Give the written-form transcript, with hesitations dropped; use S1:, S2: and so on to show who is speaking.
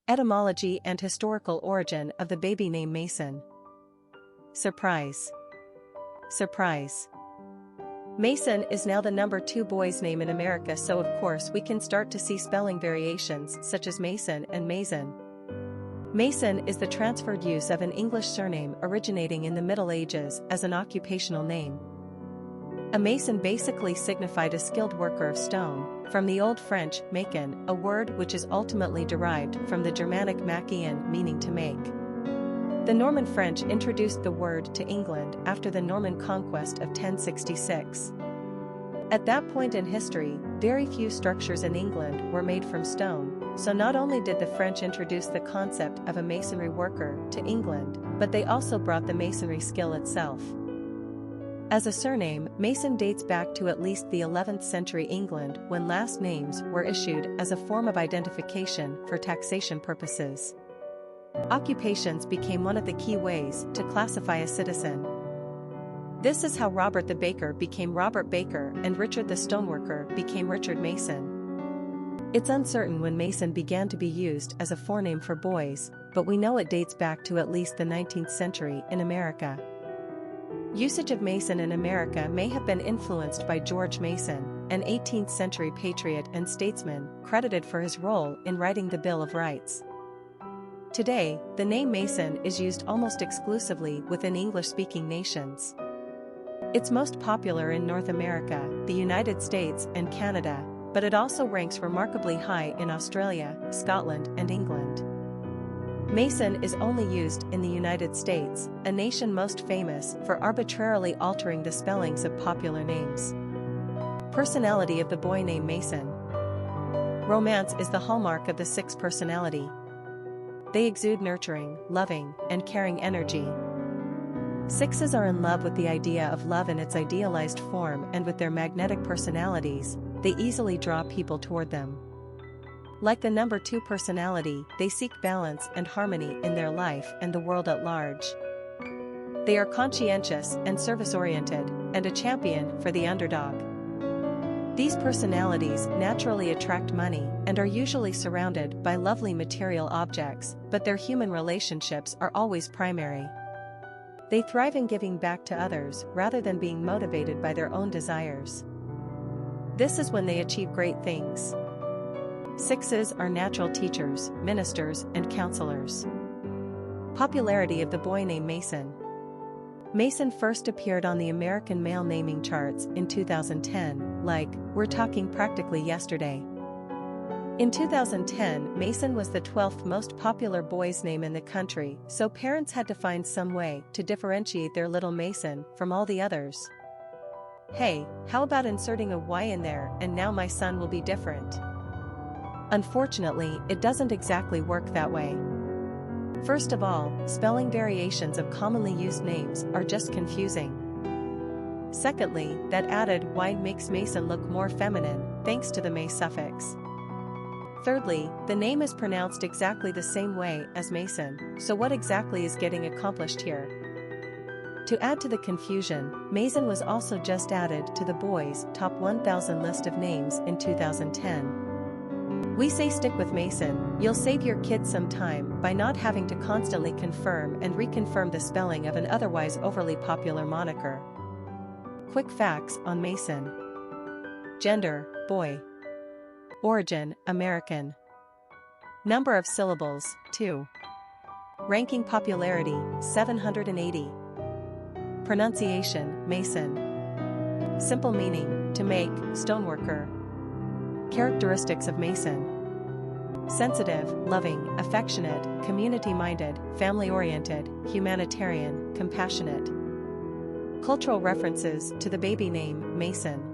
S1: Etymology and historical origin of the baby name Mayson. Surprise. Surprise. Mayson is now the number 2 boy's name in America, so of course we can start to see spelling variations such as Mason and Mayson. Mayson is the transferred use of an English surname originating in the Middle Ages as an occupational name. A mason basically signified a skilled worker of stone, from the Old French maken, a word which is ultimately derived from the Germanic makien, meaning to make. The Norman French introduced the word to England after the Norman conquest of 1066. At that point in history, very few structures in England were made from stone, so not only did the French introduce the concept of a masonry worker to England, but they also brought the masonry skill itself. As a surname, Mayson dates back to at least the 11th century England, when last names were issued as a form of identification for taxation purposes. Occupations became one of the key ways to classify a citizen. This is how Robert the Baker became Robert Baker and Richard the Stoneworker became Richard Mayson. It's uncertain when Mayson began to be used as a forename for boys, but we know it dates back to at least the 19th century in America. Usage of Mayson in America may have been influenced by George Mason, an 18th century patriot and statesman credited for his role in writing the Bill of Rights. Today, the name Mayson is used almost exclusively within English-speaking nations. It's most popular in North America, the United States, and Canada, but it also ranks remarkably high in Australia, Scotland, and England. Mayson is only used in the United States, a nation most famous for arbitrarily altering the spellings of popular names. Personality of the boy named Mayson. Romance is the hallmark of the 6 personality. They exude nurturing, loving, and caring energy. 6s are in love with the idea of love in its idealized form, and with their magnetic personalities, they easily draw people toward them. Like the number 2 personality, they seek balance and harmony in their life and the world at large. They are conscientious and service-oriented, and a champion for the underdog. These personalities naturally attract money and are usually surrounded by lovely material objects, but their human relationships are always primary. They thrive in giving back to others rather than being motivated by their own desires. This is when they achieve great things. 6s are natural teachers, ministers, and counselors. Popularity of the boy named Mayson. Mayson first appeared on the American male naming charts in 2010, like, we're talking practically yesterday. In 2010, Mayson was the 12th most popular boy's name in the country, so parents had to find some way to differentiate their little Mayson from all the others. Hey, how about inserting a Y in there, and now my son will be different? Unfortunately, it doesn't exactly work that way. First of all, spelling variations of commonly used names are just confusing. Secondly, that added Y makes Mayson look more feminine, thanks to the May suffix. Thirdly, the name is pronounced exactly the same way as Mayson, so what exactly is getting accomplished here? To add to the confusion, Mayson was also just added to the boys' top 1,000 list of names in 2010. We say stick with Mayson, you'll save your kids some time by not having to constantly confirm and reconfirm the spelling of an otherwise overly popular moniker. Quick facts on Mayson. Gender, boy. Origin, American. Number of syllables, 2. Ranking popularity, 780. Pronunciation, Mayson. Simple meaning, to make, stoneworker. Characteristics of Mayson. Sensitive, loving, affectionate, community-minded, family-oriented, humanitarian, compassionate. Cultural references to the baby name, Mayson.